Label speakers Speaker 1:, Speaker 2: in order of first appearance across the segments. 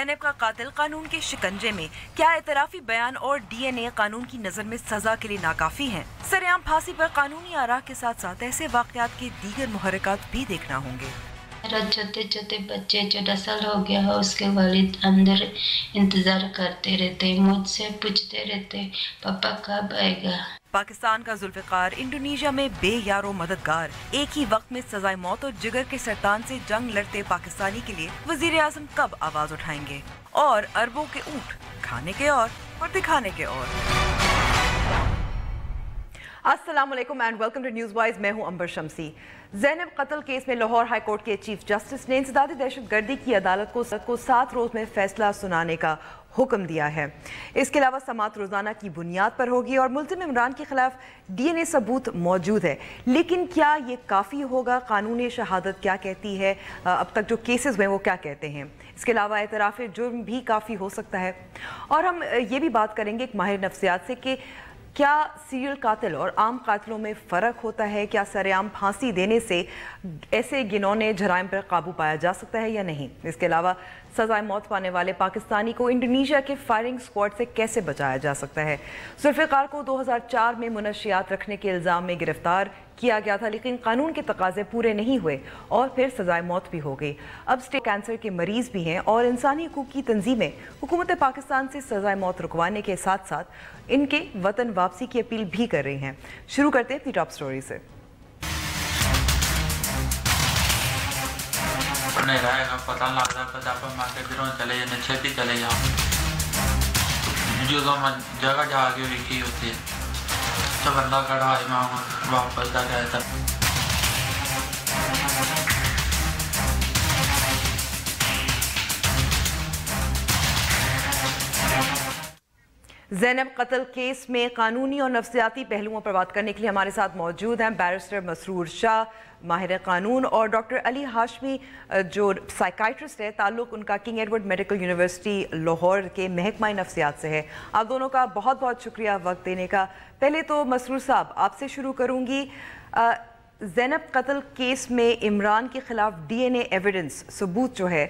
Speaker 1: زینب کا قاتل قانون کے شکنجے میں، کیا اعترافی بیان اور ڈی این اے قانون کی نظر میں سزا کے لیے ناکافی ہیں؟ سرعام پھانسی پر قانونی آراء کے ساتھ ساتھ ایسے واقعات کے دیگر محرکات بھی دیکھنا ہوں گے۔
Speaker 2: میرا چھوٹے چھوٹے بچے 14 سال ہو گیا ہے، اس کے والد اندر انتظار کرتے رہتے، مجھ سے پوچھتے رہتے پاپا کب آئے گا۔
Speaker 1: پاکستان کا ذوالفقار انڈونیشیا میں بے یار و مددگار، ایک ہی وقت میں سزائے موت اور جگر کے سرطان سے جنگ لڑتے پاکستانی کے لیے وزیر اعظم کب آواز اٹھائیں گے؟ اور اربوں کے اونٹ کھانے کے اور دکھانے کے اور۔ السلام علیکم and welcome to news wise, میں ہوں امبر شمسی۔ زینب قتل کیس میں لاہور ہائی کورٹ کے چیف جسٹس نے انسداد دہشت گردی کی عدالت کو 7 روز میں فیصلہ سنانے کا حکم دیا ہے۔ اس کے علاوہ سماعت روزانہ کی بنیاد پر ہوگی اور ملزم عمران کے خلاف ڈی این اے ثبوت موجود ہے، لیکن کیا یہ کافی ہوگا؟ قانون شہادت کیا کہتی ہے؟ اب تک جو کیسز ہوئے وہ کیا کہتے ہیں؟ اس کے علاوہ اعتراف جرم بھی کافی ہو سکتا ہے، اور ہم یہ بھی بات کریں گے ایک ماہر نفسیات سے کہ کیا سیریل قاتل اور عام قاتلوں میں فرق ہوتا ہے؟ کیا سرعام پھانسی دینے سے ایسے گنونے جرائم پر قابو پایا جا سکتا ہے یا نہیں؟ اس کے علاوہ سزائے موت پانے والے پاکستانی کو انڈونیشیا کے فائرنگ اسکواڈ سے کیسے بچایا جا سکتا ہے؟ ذوالفقار کو 2004 میں منشیات رکھنے کے الزام میں گرفتار کیا گیا تھا، لیکن قانون کے تقاضے پورے نہیں ہوئے اور پھر سزائے موت بھی ہو گئی۔ اب اسٹیٹ کینسر کے مریض بھی ہیں اور انسانی حقوق کی تنظیمیں حکومت پاکستان سے سزائے موت رکوانے کے ساتھ ساتھ ان کے وطن واپسی کی اپیل بھی کر رہی ہیں۔ شروع کرتے ہیں اپنی ٹاپ سٹوری سے۔
Speaker 3: نہیں رہے گا پتہ لگ رہا ہے آپ ماں کے دنوں چلے جانے چھتی چلے جاؤں جو جگہ جا کے وکی ہوتی ہے تو بندہ کھڑا ہے ماں واپس کا کہتا
Speaker 1: زینب قتل کیس میں قانونی اور نفسیاتی پہلوؤں پر بات کرنے کے لیے ہمارے ساتھ موجود ہیں بیرسٹر مسرور شاہ، ماہر قانون، اور ڈاکٹر علی ہاشمی جو سائیکائٹرسٹ ہے، تعلق ان کا king Edward medical university Lahore کے محکمہ نفسیات سے ہے۔ آپ دونوں کا بہت بہت شکریہ وقت دینے کا۔ پہلے تو مسرور صاحب آپ سے شروع کروں گی۔ زینب قتل کیس میں عمران کے خلاف ڈی این اے ایویڈنس ثبوت جو ہے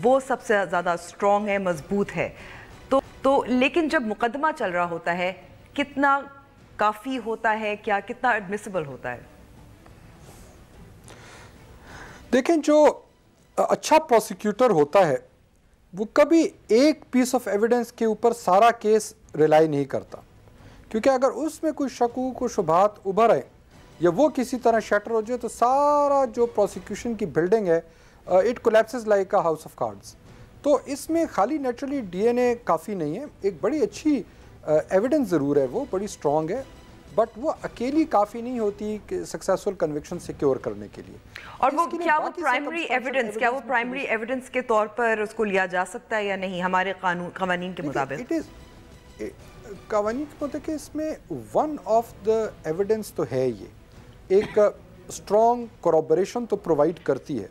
Speaker 1: وہ سب سے زیادہ اسٹرانگ ہے، مضبوط ہے، تو لیکن جب مقدمہ چل رہا ہوتا ہے کتنا کافی ہوتا ہے؟ کیا کتنا ایڈمیسیبل ہوتا ہے؟
Speaker 4: دیکھیں، جو اچھا پروسیکیوٹر ہوتا ہے وہ کبھی ایک پیس آف ایویڈنس کے اوپر سارا کیس ریلائی نہیں کرتا، کیونکہ اگر اس میں کوئی شکوک و شبہات ابھر آئے یا وہ کسی طرح شیٹر ہو جائے تو سارا جو پروسیکیوشن کی بلڈنگ ہے it collapses like a house of cards. تو اس میں خالی نیچرلی ڈی این اے کافی نہیں ہے، ایک بڑی اچھی ایویڈنس ضرور ہے، وہ بڑی اسٹرانگ ہے، بٹ وہ اکیلی کافی نہیں ہوتی کہ سکسیسفل کنوکشن سیکیور کرنے کے لیے۔ اور
Speaker 1: وہ کیا وہ پرائمری ایویڈنس کے طور پر اس کو لیا جا سکتا ہے یا نہیں ہمارے قوانین کے مطابق؟
Speaker 4: قوانین کے مطابق اس میں ون آف دا ایویڈنس تو ہے، یہ ایک اسٹرانگ کورابریشن تو پرووائڈ کرتی ہے،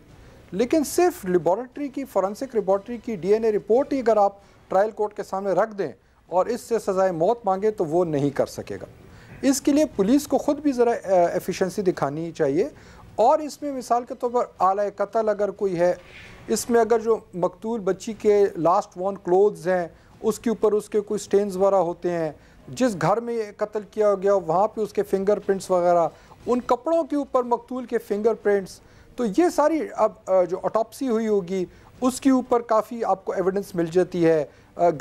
Speaker 4: لیکن صرف لیبارٹری کی فورنسک لیبارٹری کی ڈی این اے رپورٹ ہی اگر آپ ٹرائل کورٹ کے سامنے رکھ دیں اور اس سے سزائے موت مانگے تو وہ نہیں کر سکے گا۔ اس کے لیے پولیس کو خود بھی ذرا ایفیشنسی دکھانی چاہیے، اور اس میں مثال کے طور پر آلۂ قتل اگر کوئی ہے، اس میں اگر جو مقتول بچی کے لاسٹ وان کلوتھز ہیں اس کے اوپر اس کے کوئی سٹینز وغیرہ ہوتے ہیں، جس گھر میں قتل کیا گیا وہاں پہ اس کے فنگر پرنٹس وغیرہ، ان کپڑوں کے اوپر مقتول کے فنگر پرنٹس، تو یہ ساری اب جو آٹوپسی ہوئی ہوگی اس کے اوپر کافی آپ کو ایویڈنس مل جاتی ہے،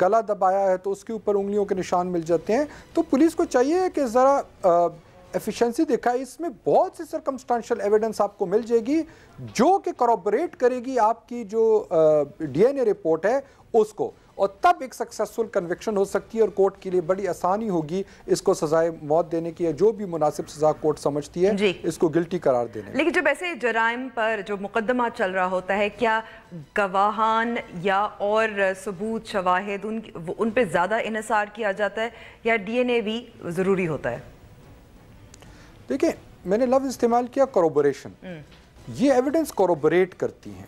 Speaker 4: گلا دبایا ہے تو اس کے اوپر انگلیوں کے نشان مل جاتے ہیں۔ تو پولیس کو چاہیے کہ ذرا ایفیشنسی دکھائے، اس میں بہت سی سرکمسٹانشل ایویڈنس آپ کو مل جائے گی جو کہ کورابریٹ کرے گی آپ کی جو ڈی این اے رپورٹ ہے اس کو، اور تب ایک سکسیسفل کنوکشن ہو سکتی ہے اور کورٹ کے لیے بڑی آسانی ہوگی اس کو سزائے موت دینے کی، جو بھی مناسب سزا کورٹ سمجھتی ہے اس کو گلٹی قرار دینے۔
Speaker 1: لیکن جب ایسے جرائم پر جو مقدمہ چل رہا ہوتا ہے، کیا گواہان یا اور ثبوت شواہد ان پہ زیادہ انحصار کیا جاتا ہے یا ڈی این اے بھی ضروری ہوتا ہے؟
Speaker 4: دیکھیں، میں نے لفظ استعمال کیا کورابریشن، یہ ایویڈنس کورابریٹ کرتی ہیں،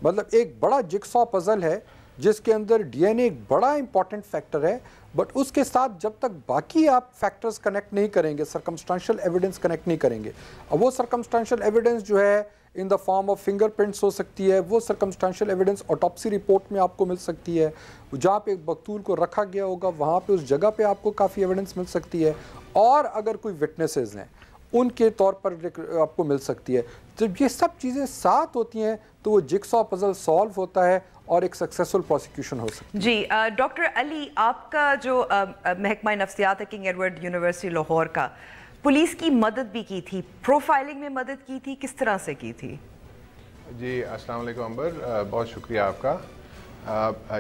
Speaker 4: مطلب ایک بڑا جگسا پزل ہے جس کے اندر ڈی این اے ایک بڑا امپورٹنٹ فیکٹر ہے, بٹ اس کے ساتھ جب تک باقی آپ فیکٹرز کنیکٹ نہیں کریں گے, سرکمسٹانشل ایویڈنس کنیکٹ نہیں کریں گے, اب وہ سرکمسٹانشل ایویڈنس جو ہے in the form of finger prints ہو سکتی ہے, وہ سرکمسٹانشل ایویڈنس آٹوپسی رپورٹ میں آپ کو مل سکتی ہے, جہاں پہ ایک مقتول کو رکھا گیا ہوگا وہاں پہ اس جگہ پہ آپ کو کافی ایویڈنس مل سکتی ہے, اور اگر کوئی وٹنسز ہیں ان کے طور پر آپ کو مل سکتی ہے. جب یہ سب چیزیں ساتھ ہوتی ہیں تو وہ جگسا پزل سالو ہوتا ہے اور ایک سکسیسفل پروسیکیوشن ہو سکتی ہے.
Speaker 1: جی ڈاکٹر علی, آپ کا جو محکمہ نفسیات ہے کنگ ایڈورڈ یونیورسٹی لاہور کا, پولیس کی مدد بھی کی تھی, پروفائلنگ میں مدد کی تھی, کس طرح سے کی تھی؟
Speaker 5: جی السلام علیکم امبر, بہت شکریہ آپ کا.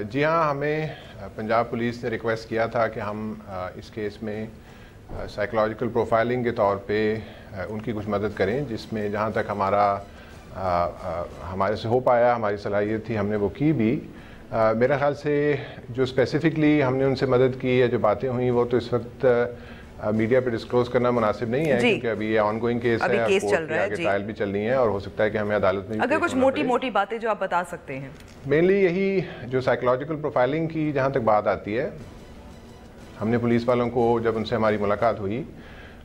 Speaker 5: جی ہاں, ہمیں پنجاب پولیس نے ریکویسٹ کیا تھا کہ ہم اس کیس میں سائیکولوجیکل پروفائلنگ کے طور پہ ان کی کچھ مدد کریں, جس میں جہاں تک ہمارے سے ہو پایا, ہماری صلاحیت تھی, ہم نے وہ کی بھی. میرے خیال سے جو اسپیسیفکلی ہم نے ان سے مدد کی یا جو باتیں ہوئیں وہ تو اس وقت میڈیا پہ ڈسکلوز کرنا مناسب نہیں ہے, کیونکہ ابھی یہ آن گوئنگ کیس ہے, آگے ٹرائل بھی چل رہی ہے, اور ہو سکتا ہے کہ ہمیں عدالت میں
Speaker 1: اگر کچھ موٹی موٹی باتیں جو آپ بتا سکتے ہیں.
Speaker 5: مینلی یہی جو سائیکولوجیکل پروفائلنگ کی جہاں تک بات آتی ہے, ہم نے پولیس والوں کو جب ان سے ہماری ملاقات ہوئی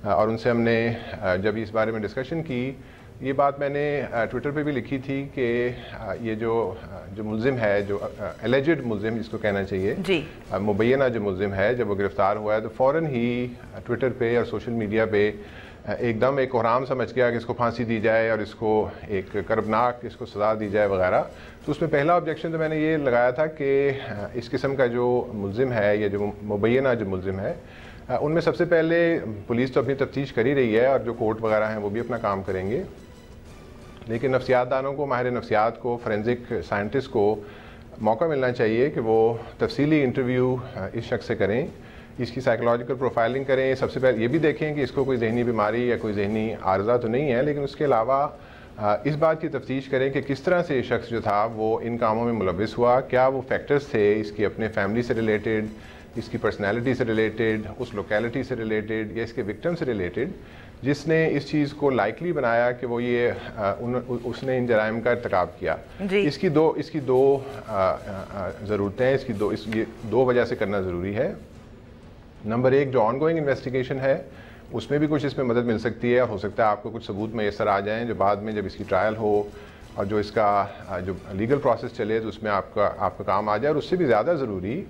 Speaker 5: اور ان سے ہم نے جب اس بارے میں ڈسکشن کی, یہ بات میں نے ٹویٹر پہ بھی لکھی تھی کہ یہ جو ملزم ہے, جو الیجڈ ملزم جس کو کہنا چاہیے, مبینہ جو ملزم ہے, جب وہ گرفتار ہوا ہے تو فوراً ہی ٹویٹر پہ اور سوشل میڈیا پہ ایک دم ایک کوہرام سمجھ گیا کہ اس کو پھانسی دی جائے اور اس کو ایک کربناک اس کو سزا دی جائے وغیرہ. تو اس میں پہلا آبجیکشن تو میں نے یہ لگایا تھا کہ اس قسم کا جو ملزم ہے یا جو مبینہ جو ملزم ہے, ان میں سب سے پہلے پولیس تو اپنی تفتیش کر ہی رہی ہے, اور جو کورٹ وغیرہ ہیں وہ بھی اپنا کام کریں گے, لیکن نفسیات دانوں کو, ماہر نفسیات کو, فورینزک سائنٹسٹ کو موقع ملنا چاہیے کہ وہ تفصیلی انٹرویو اس شخص سے کریں, اس کی سائیکولوجیکل پروفائلنگ کریں. سب سے پہلے یہ بھی دیکھیں کہ اس کو کوئی ذہنی بیماری یا کوئی ذہنی عارضہ تو نہیں ہے, لیکن اس کے علاوہ اس بات کی تفتیش کریں کہ کس طرح سے یہ شخص جو تھا وہ ان کاموں میں ملوث ہوا, کیا وہ فیکٹرز تھے اس کی اپنے فیملی سے ریلیٹڈ, اس کی پرسنالٹی سے ریلیٹڈ, اس لوکیلٹی سے ریلیٹڈ, یا اس کے وکٹم سے ریلیٹڈ, جس نے اس چیز کو لائکلی بنایا کہ وہ اس نے ان جرائم کا ارتکاب کیا. اس کی دو ضرورتیں ہیں, اس کی دو وجہ سے کرنا ضروری ہے. نمبر ایک, جو آن گوئنگ انویسٹیگیشن ہے اس میں بھی کچھ اس میں مدد مل سکتی ہے, اور ہو سکتا ہے آپ کو کچھ ثبوت میسر آ جائیں جو بعد میں جب اس کی ٹرائل ہو اور جو اس کا جو لیگل پروسیس چلے تو اس میں آپ کا کام آ جائے. اور اس سے بھی زیادہ ضروری,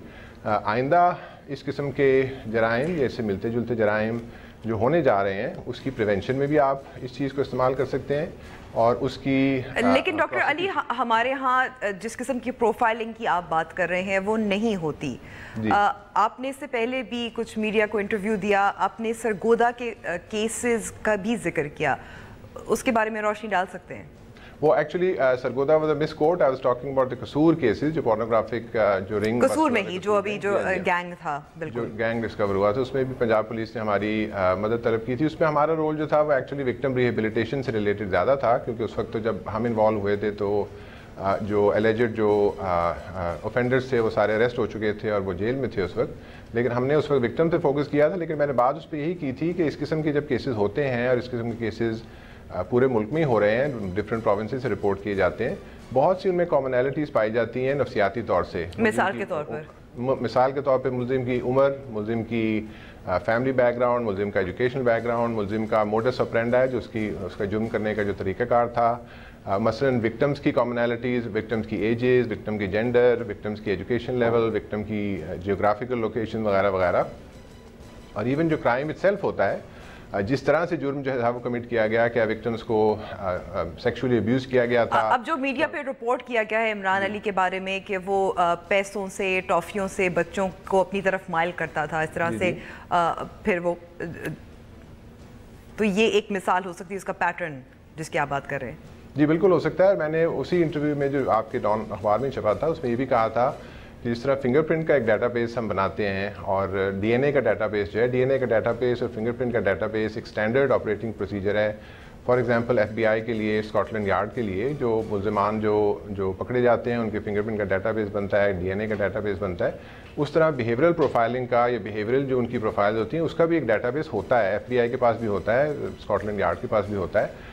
Speaker 5: آئندہ اس قسم کے جرائم یا اس سے ملتے جلتے جرائم جو ہونے جا رہے ہیں اس کی پریونشن میں بھی آپ اس چیز کو استعمال کر سکتے ہیں, اور اس کی.
Speaker 1: لیکن ڈاکٹر علی, ہمارے ہاں جس قسم کی پروفائلنگ کی آپ بات کر رہے ہیں وہ نہیں ہوتی. آپ نے اس سے پہلے بھی کچھ میڈیا کو انٹرویو دیا, آپ نے سرگودا کے کیسز کا بھی ذکر کیا, اس کے بارے میں روشنی ڈال سکتے ہیں؟
Speaker 5: وہ actually Sargodha was a misquote. I was talking about the Kasur cases, جو پورنوگرافک جو رنگ
Speaker 1: قصور میں ہی جو ابھی جو گینگ تھا, بالکل
Speaker 5: جو گینگ ڈسکور ہوا تھا, اس میں بھی پنجاب پولیس نے ہماری مدد طلب کی تھی. اس میں ہمارا رول جو تھا وہ ایکچولی وکٹم ریہیبلیٹیشن سے ریلیٹڈ زیادہ تھا, کیونکہ اس وقت تو جب ہم انوالو ہوئے تھے تو جو الیجڈ جو اوفینڈرز تھے وہ سارے اریسٹ ہو چکے تھے اور وہ جیل میں تھے اس وقت, لیکن ہم نے اس وقت وکٹم پہ فوکس کیا تھا. لیکن میں نے بات اس پہ یہی کی تھی کہ اس قسم کے جب کیسز ہوتے ہیں, اور اس قسم کے کیسز پورے ملک میں ہی ہو رہے ہیں, ڈفرینٹ پروونسز سے رپورٹ کیے جاتے ہیں, بہت سی ان میں کامنالٹیز پائی جاتی ہیں نفسیاتی طور سے.
Speaker 1: مثال کے طور پر
Speaker 5: ملزم کی عمر, ملزم کی فیملی بیک گراؤنڈ, ملزم کا ایجوکیشنل بیک گراؤنڈ, ملزم کا موڈس آپرینڈا ہے جو اس کا جرم کرنے کا جو طریقہ کار تھا, مثلاً وکٹمز کی کامنالٹیز, وکٹمز کی ایجز, وکٹم کی جینڈر, وکٹمز کی ایجوکیشن لیول, وکٹم کی جیوگرافیکل لوکیشن وغیرہ وغیرہ, اور ایون جو کرائم اٹ سیلف ہوتا ہے, جس طرح سے جرم جو ہے وہ کمٹ کیا گیا, کیا وکٹمز کو سیکشولی ابیوز کیا گیا تھا.
Speaker 1: اب جو میڈیا پہ رپورٹ کیا گیا ہے عمران علی کے بارے میں کہ وہ پیسوں سے, ٹافیوں سے بچوں کو اپنی طرف مائل کرتا تھا, اس طرح سے پھر وہ, تو یہ ایک مثال ہو سکتی ہے اس کا پیٹرن جس کی آپ بات کر رہے ہیں.
Speaker 5: جی بالکل ہو سکتا ہے. میں نے اسی انٹرویو میں جو آپ کے ڈان اخبار میں چھپا تھا اس میں یہ بھی کہا تھا کہ جس طرح فنگر پرنٹ کا ایک ڈیٹا بیس ہم بناتے ہیں, اور ڈی این اے کا ڈیٹا بیس جو ہے, ڈی این اے کا ڈیٹا بیس اور فنگر پرنٹ کا ڈیٹا بیس ایک اسٹینڈرڈ آپریٹنگ پروسیجر ہے. فار ایگزامپل ایف بی آئی کے لیے, اسکاٹ لینڈ یارڈ کے لیے جو ملزمان جو پکڑے جاتے ہیں ان کے فنگر پرنٹ کا ڈیٹا بیس بنتا ہے, ڈی این اے کا ڈیٹا بیس بنتا ہے. اس طرح بیہیورل پروفائلنگ کا یا بیہیورل جو ان کی پروفائلز ہوتی ہیں اس کا بھی ایک ڈیٹا بیس ہوتا ہے. ایف بی آئی کے پاس بھی ہوتا ہے, اسکاٹ لینڈ یارڈ کے پاس بھی ہوتا ہے.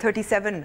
Speaker 1: 37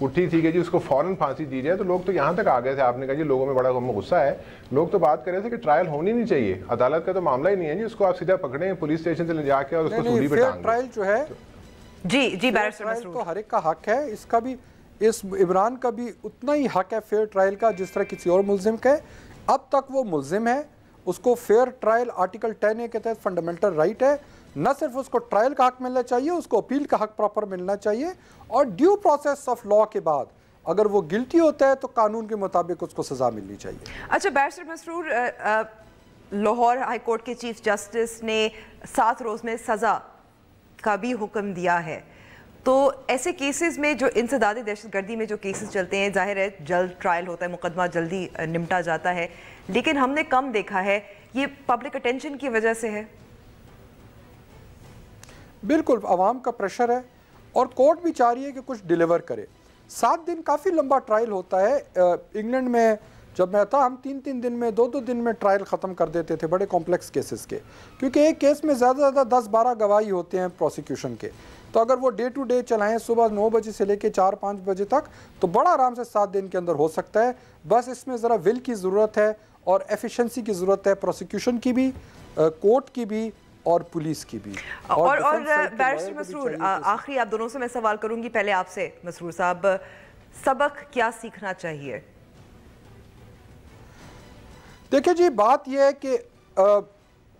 Speaker 5: اٹھی تھی کہ جی اس کو فوراً پھانسی دی جائے, تو لوگ تو یہاں تک آ گئے تھے. آپ نے کہا جی لوگوں میں بڑا غصہ ہے, لوگ تو بات کر رہے تھے کہ ٹرائل ہونی نہیں چاہیے, عدالت کا تو معاملہ ہی نہیں ہے جی, اس کو آپ سیدھا پکڑیں پولیس اسٹیشن سے لے جا کے اور اس کو سولی پہ ٹانگ دیں.
Speaker 4: ٹرائل جو ہے
Speaker 1: جی بیرسٹر مسرور,
Speaker 4: تو ہر ایک کا حق ہے, اس کا بھی, اس عمران کا بھی اتنا ہی حق ہے فیئر ٹرائل کا جس طرح کسی اور ملزم کا ہے. اب تک وہ ملزم ہے, اس کو فیئر ٹرائل آرٹیکل 10A کے تحت فنڈامنٹل رائٹ ہے. نہ صرف اس کو ٹرائل کا حق ملنا چاہیے, اس کو اپیل کا حق پراپر ملنا چاہیے, اور ڈیو پروسیس آف لا کے بعد اگر وہ گلٹی ہوتا ہے تو قانون کے مطابق اس کو سزا ملنی چاہیے.
Speaker 1: اچھا بیرسٹر مسرور, لاہور ہائی کورٹ کے چیف جسٹس نے 7 روز میں سزا کا بھی حکم دیا ہے, تو ایسے کیسز میں جو انسدادی دہشت گردی میں جو کیسز چلتے ہیں, ظاہر ہے جلد ٹرائل ہوتا ہے, مقدمہ جلدی نمٹا جاتا ہے, لیکن ہم نے کم دیکھا ہے, یہ پبلک اٹینشن کی وجہ سے ہے؟
Speaker 4: بالکل عوام کا پریشر ہے, اور کورٹ بھی چاہ رہی ہے کہ کچھ ڈیلیور کرے. 7 دن کافی لمبا ٹرائل ہوتا ہے. انگلینڈ میں جب میں تھا, ہم 3 دن میں 2 دن میں ٹرائل ختم کر دیتے تھے بڑے کمپلیکس کیسز کے, کیونکہ ایک کیس میں زیادہ سے زیادہ 10-12 گواہی ہوتے ہیں پروسیکیوشن کے. تو اگر وہ ڈے ٹو ڈے چلائیں صبح 9 بجے سے لے کے 4-5 بجے تک, تو بڑا آرام سے 7 دن کے اندر ہو سکتا ہے. بس اس میں ذرا ول کی ضرورت ہے اور ایفیشنسی کی ضرورت ہے, پروسیکیوشن کی بھی, کورٹ کی بھی, اور پولیس کی بھی.
Speaker 1: اور بیرسٹر مسرور, آخری آپ دونوں سے میں سوال کروں گی, پہلے آپ سے مسرور صاحب, سبق کیا سیکھنا چاہیے؟
Speaker 4: دیکھیں جی, بات یہ ہے کہ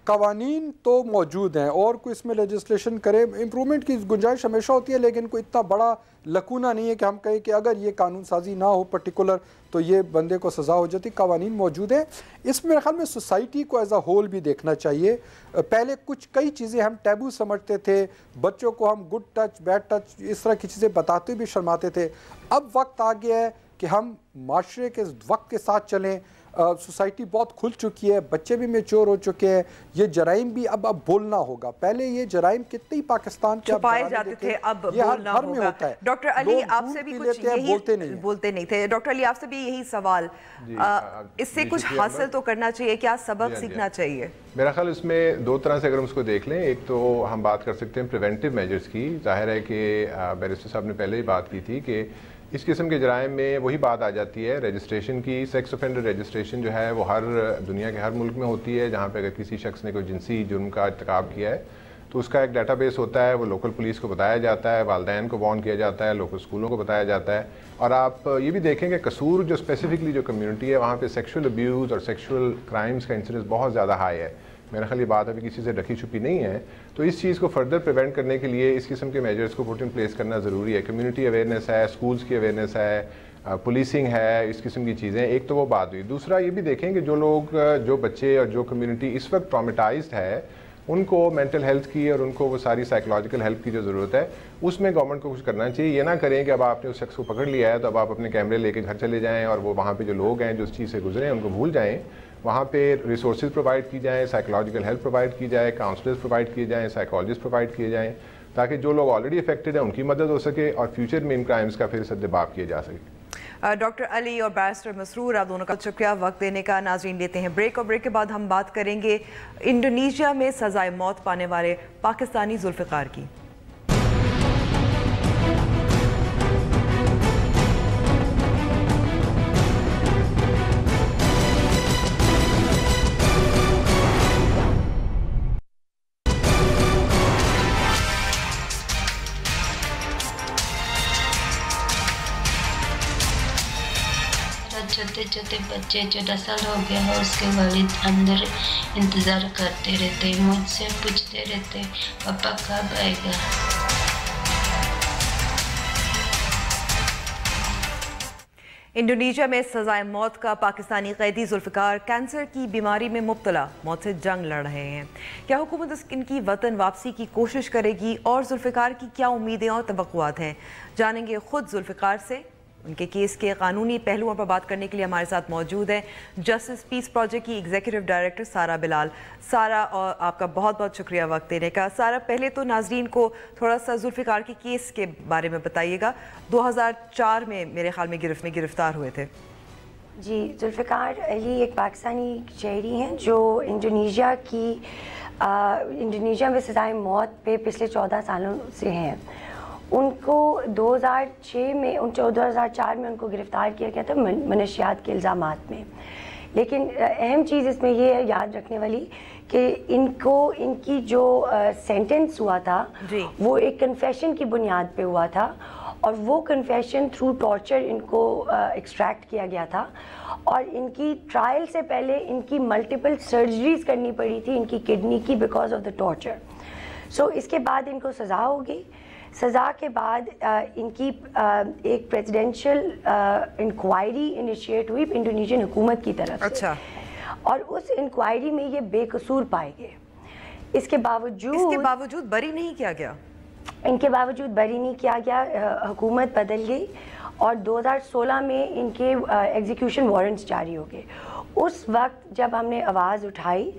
Speaker 4: قوانین تو موجود ہیں, اور کوئی اس میں لیجسلیشن کرے, امپرومنٹ کی گنجائش ہمیشہ ہوتی ہے, لیکن کوئی اتنا بڑا لکونہ نہیں ہے کہ ہم کہیں کہ اگر یہ قانون سازی نہ ہو پرٹیکولر تو یہ بندے کو سزا ہو جاتی. قوانین موجود ہیں. اس میں میرے خیال میں سوسائٹی کو ایز اے ہول بھی دیکھنا چاہیے. پہلے کئی چیزیں ہم ٹیبو سمجھتے تھے, بچوں کو ہم گڈ ٹچ بیڈ ٹچ اس طرح کی چیزیں بتاتے بھی شرماتے تھے. اب وقت آ گیا ہے کہ ہم معاشرے کے وقت کے ساتھ چلیں. سوسائٹی بہت کھل چکی ہے, بچے بھی میچور ہو چکے ہیں, یہ جرائم بھی اب بولنا ہوگا. پہلے یہ جرائم کتنے پاکستان کے
Speaker 1: چھپائے جاتے تھے, اب بولنا ہوگا. ڈاکٹر علی آپ سے بھی کچھ یہی بولتے نہیں تھے, ڈاکٹر علی آپ سے بھی یہی سوال, اس سے کچھ حاصل تو کرنا چاہیے, کیا سبق سیکھنا چاہیے؟
Speaker 5: میرا خیال اس میں 2 طرح سے اگر ہم اس کو دیکھ لیں. ایک تو ہم بات کر سکتے ہیں پریونٹیو میجرز کی. ظاہر ہے کہ بیرسٹر صاحب نے پہلے ہی بات کی تھی کہ اس قسم کے جرائم میں وہی بات آ جاتی ہے رجسٹریشن کی. سیکس آفینڈر رجسٹریشن جو ہے وہ ہر دنیا کے ہر ملک میں ہوتی ہے, جہاں پہ اگر کسی شخص نے کوئی جنسی جرم کا ارتکاب کیا ہے تو اس کا ایک ڈیٹا بیس ہوتا ہے, وہ لوکل پولیس کو بتایا جاتا ہے, والدین کو وارن کیا جاتا ہے, لوکل اسکولوں کو بتایا جاتا ہے. اور آپ یہ بھی دیکھیں کہ قصور جو اسپیسیفکلی جو کمیونٹی ہے وہاں پہ سیکشول ابیوز اور سیکشول کرائمز کا انسیڈنس بہت زیادہ ہائی ہے. میرا خیال یہ بات ابھی کسی سے ڈھکی چھپی نہیں ہے. تو اس چیز کو فردر پریونٹ کرنے کے لیے اس قسم کے میجرز کو پٹ ان پلیس کرنا ضروری ہے. کمیونٹی اویئرنیس ہے, اسکولز کی اویئرنیس ہے, پولیسنگ ہے, اس قسم کی چیزیں. ایک تو وہ بات ہوئی. دوسرا یہ بھی دیکھیں کہ جو لوگ, جو بچے اور جو کمیونٹی اس وقت ٹرامیٹائزڈ ہے, ان کو مینٹل ہیلتھ کی اور ان کو وہ ساری سائیکولوجیکل ہیلپ کی جو ضرورت ہے اس میں گورنمنٹ کو کچھ کرنا چاہیے. یہ نہ کریں کہ اب آپ نے اس شخص کو پکڑ لیا ہے تو اب آپ اپنے کیمرے لے کے گھر چلے جائیں اور وہ وہاں پہ جو لوگ ہیں جو اس چیز سے گزرے ہیں ان کو بھول جائیں. وہاں پہ ریسورسز پرووائڈ کی جائیں, سائیکولوجیکل ہیلپ پرووائڈ کی جائے, کاؤنسلرز پرووائڈ کیے جائیں, سائیکالوجسٹ پرووائڈ کیے جائیں, تاکہ جو لوگ آلریڈی افیکٹڈ ہیں ان کی مدد ہو سکے اور فیوچر میں ان کرائمز کا پھر سدباب کیا جا سکے.
Speaker 1: ڈاکٹر علی اور بیرسٹر مسرور, آپ دونوں کا شکریہ وقت دینے کا. ناظرین لیتے ہیں بریک, اور بریک کے بعد ہم بات کریں گے انڈونیشیا میں سزائے موت پانے والے پاکستانی ذوالفقار کی.
Speaker 2: چھوٹے بچے 14 سال ہو گیا ہے, اس کے والد اندر انتظار کرتے رہتے, مجھ سے پوچھتے رہتے پاپا کب آئے گا.
Speaker 1: انڈونیشیا میں سزائے موت کا پاکستانی قیدی ذوالفقار کینسر کی بیماری میں مبتلا موت سے جنگ لڑ رہے ہیں. کیا حکومت ان کی وطن واپسی کی کوشش کرے گی, اور ذوالفقار کی کیا امیدیں اور توقعات ہیں, جانیں گے خود ذوالفقار سے. ان کے کیس کے قانونی پہلوؤں پر بات کرنے کے لیے ہمارے ساتھ موجود ہیں جسٹس پیس پروجیکٹ کی ایگزیکٹو ڈائریکٹر سارہ بلال. سارہ, اور آپ کا بہت بہت شکریہ وقت دینے کا. سارہ, پہلے تو ناظرین کو تھوڑا سا ذوالفقار کے کیس کے بارے میں بتائیے گا. 2004 میں میرے خیال میں گرفتار ہوئے تھے.
Speaker 6: جی, ذوالفقار علی ایک پاکستانی شہری ہیں جو انڈونیشیا میں سزائے موت پہ پچھلے 14 سالوں سے ہیں. ان کو 2006 میں 2004 میں ان کو گرفتار کیا گیا تھا منشیات کے الزامات میں. لیکن اہم چیز اس میں یہ ہے یاد رکھنے والی کہ ان کی جو سینٹنس ہوا تھا وہ ایک کنفیشن کی بنیاد پہ ہوا تھا, اور وہ کنفیشن تھرو ٹارچر ان کو ایکسٹریکٹ کیا گیا تھا, اور ان کی ٹرائل سے پہلے ان کی ملٹیپل سرجریز کرنی پڑی تھی ان کی کڈنی کی بیکاز آف دا ٹارچر. سو اس کے بعد ان کو سزا ہو گئی. سزا کے بعد ان کی ایک پریزیڈینشیل انکوائری انیشیٹ ہوئی انڈونیشین حکومت کی طرف سے, اور اس انکوائری میں یہ بے قصور پائے گئے. اس کے باوجود
Speaker 1: بری نہیں کیا گیا.
Speaker 6: ان کے باوجود بری نہیں کیا گیا. حکومت بدل گئی اور 2016 میں ان کے ایگزیکیوشن وارنٹس جاری ہو گئے. اس وقت جب ہم نے آواز اٹھائی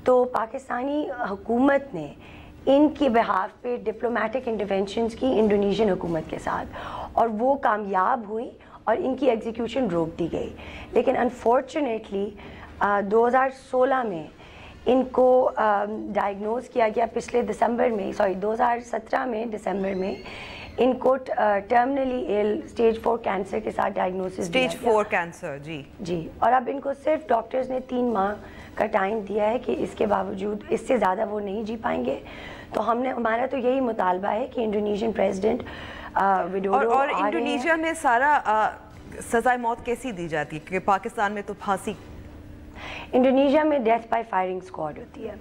Speaker 6: تو پاکستانی حکومت نے ان کی بہاف پہ ڈپلومیٹک انٹرونشنز کی انڈونیشین حکومت کے ساتھ, اور وہ کامیاب ہوئی اور ان کی ایگزیکیوشن روک دی گئی. لیکن انفارچونیٹلی 2016 میں ان کو ڈائگنوز کیا گیا پچھلے 2017 میں دسمبر میں ان کو ٹرمنلی ایل اسٹیج 4 کینسر کے ساتھ ڈائگنوسس
Speaker 1: اسٹیج 4 کینسر.
Speaker 6: جی, اور اب ان کو صرف ڈاکٹرز نے 3 ماہ کا ٹائم دیا ہے کہ اس کے باوجود اس سے زیادہ وہ نہیں جی پائیں گے. تو ہمارا تو یہی مطالبہ ہے کہ انڈونیشین پریزیڈنٹ وڈوڈو
Speaker 1: اور انڈونیشیا میں سارا سزائے موت کیسی دی جاتی ہے, کہ پاکستان میں تو پھانسی.
Speaker 6: انڈونیشیا میں ڈیتھ بائی فائرنگ اسکواڈ ہوتی ہے,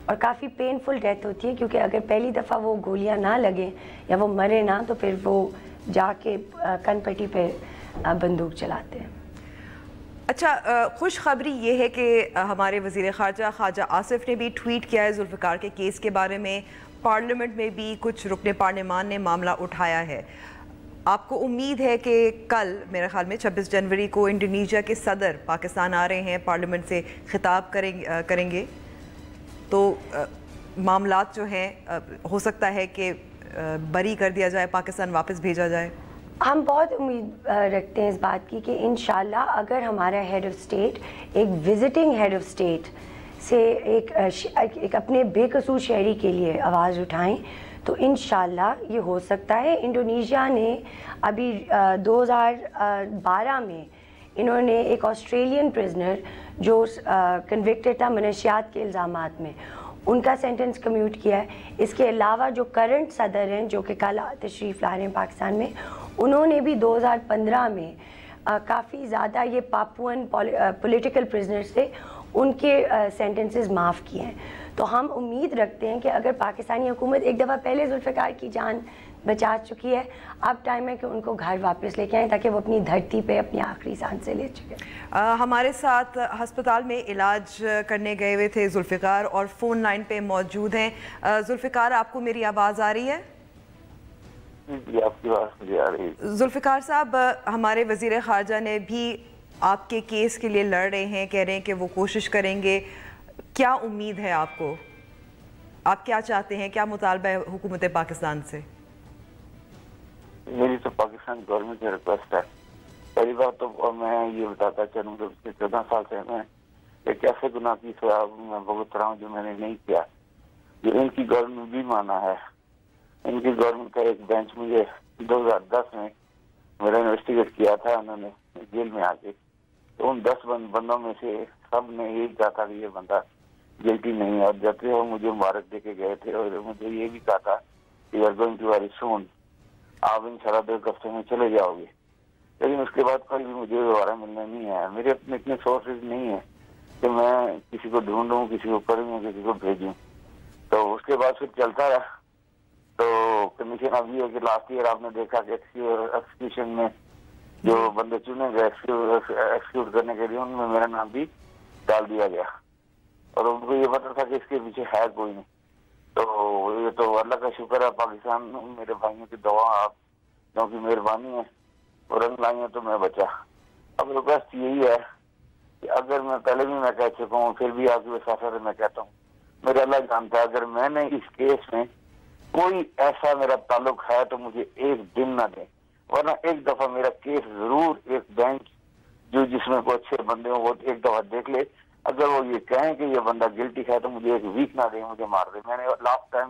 Speaker 6: اور کافی پینفل ڈیتھ ہوتی ہے, کیونکہ اگر پہلی دفعہ وہ گولیاں نہ لگیں یا وہ مرے نہ تو پھر وہ جا کے کن پٹی پہ بندوق چلاتے ہیں.
Speaker 1: اچھا, خوشخبری یہ ہے کہ ہمارے وزیر خارجہ آصف نے بھی ٹویٹ کیا ہے ذوالفقار کے کیس کے بارے میں. پارلیمنٹ میں بھی کچھ رکن پارلیمان نے معاملہ اٹھایا ہے. آپ کو امید ہے کہ کل میرے خیال میں 26 جنوری کو انڈونیشیا کے صدر پاکستان آ رہے ہیں, پارلیمنٹ سے خطاب کریں گے, تو معاملات جو ہیں ہو سکتا ہے کہ بری کر دیا جائے, پاکستان واپس بھیجا جائے؟
Speaker 6: ہم بہت امید رکھتے ہیں اس بات کی کہ انشاءاللہ اگر ہمارا ہیڈ آف اسٹیٹ ایک وزٹنگ ہیڈ آف اسٹیٹ سے ایک اپنے بے قصور شہری کے لیے آواز اٹھائیں تو انشاءاللہ یہ ہو سکتا ہے. انڈونیشیا نے ابھی 2012 میں انہوں نے ایک آسٹریلین پرزنر جو کنوکٹڈ تھا منشیات کے الزامات میں, ان کا سینٹنس کمیوٹ کیا ہے. اس کے علاوہ جو کرنٹ صدر ہیں جو کہ کل تشریف لا رہے ہیں پاکستان میں, انہوں نے بھی 2015 میں کافی زیادہ یہ پاپون پولیٹیکل پرزنرز تھے, ان کے سینٹنسز معاف کیے ہیں. تو ہم امید رکھتے ہیں کہ اگر پاکستانی حکومت ایک دفعہ پہلے ذوالفقار کی جان بچا چکی ہے, اب ٹائم ہے کہ ان کو گھر واپس لے کے آئیں تاکہ وہ اپنی دھرتی پہ اپنی آخری سانسیں لے چکے.
Speaker 1: ہمارے ساتھ ہسپتال میں علاج کرنے گئے ہوئے تھے ذوالفقار اور فون لائن پہ موجود ہیں. ذوالفقار, آپ کو میری آواز آ رہی ہے؟
Speaker 7: جی, آپ کی آواز مجھے آ رہی ہے.
Speaker 1: ذوالفقار صاحب, ہمارے وزیر خارجہ نے بھی آپ کے کیس کے لیے لڑ رہے ہیں, کہہ رہے ہیں کہ وہ کوشش کریں گے. کیا امید ہے آپ کو؟ آپ کیا چاہتے ہیں, کیا مطالبہ ہے حکومت پاکستان سے؟
Speaker 7: میری تو پاکستان گورنمنٹ سے ریکویسٹ ہے. پہلی بات تو میں یہ بتاتا چلوں کہ پچھلے 14 سال سے میں ایک ایسے گناہ کی سزا میں بھگت رہا ہوں جو میں نے نہیں کیا, جو ان کی گورنمنٹ بھی مانا ہے. ان کی گورنمنٹ کا ایک بینچ مجھے 2010 میں میرا انویسٹیگیٹ کیا تھا انہوں نے جیل میں آ کے. تو ان 10 بندوں میں سے سب نے یہی کہا تھا کہ یہ بندہ گلٹی نہیں ہے, اور جب وہ مجھے مبارک دے کے گئے تھے اور مجھے یہ بھی کہا تھا کہ you are going to very soon, آپ انشاءاللہ 2 ہفتے میں چلے جاؤ گے. لیکن اس کے بعد کوئی بھی مجھے دوبارہ ملنے نہیں آیا. میرے اپنے اتنے سورسز نہیں ہیں کہ میں کسی کو ڈھونڈوں, کسی کو کروں, کسی کو بھیجوں. تو اس کے بعد پھر چلتا رہا. تو کنڈیشن اب یہ ہے کہ لاسٹ ایئر آپ نے دیکھا کہ ایکسیکیوشن میں جو بندے چنے گئے ایکسیکیوٹ کرنے کے لیے, ان میں میرا نام بھی ڈال دیا گیا, اور ان کو یہ پتا تھا کہ اس کے پیچھے ہے کوئی نہیں. تو یہ تو اللہ کا شکر ہے, پاکستان میرے بھائیوں کی دعا آپ کی مہربانی ہے, اور رنگ لائی ہیں تو میں بچا. اب ریکویسٹ یہی ہے کہ اگر میں پہلے بھی میں کہہ چکا ہوں, پھر بھی آپ کی وساطت میں کہتا ہوں, میرا اللہ جانتا ہے اگر میں نے اس کیس میں کوئی ایسا میرا تعلق ہے تو مجھے 1 دن نہ دیں, ورنہ ایک دفعہ میرا کیس ضرور ایک بینچ جو جس میں کوئی اچھے بندے ہوں وہ ایک دفعہ دیکھ لے. اگر وہ یہ کہیں کہ یہ بندہ گلٹی ہے تو مجھے 1 ویک نہ دیں, مجھے مار دیں. میں نے لاسٹ ٹائم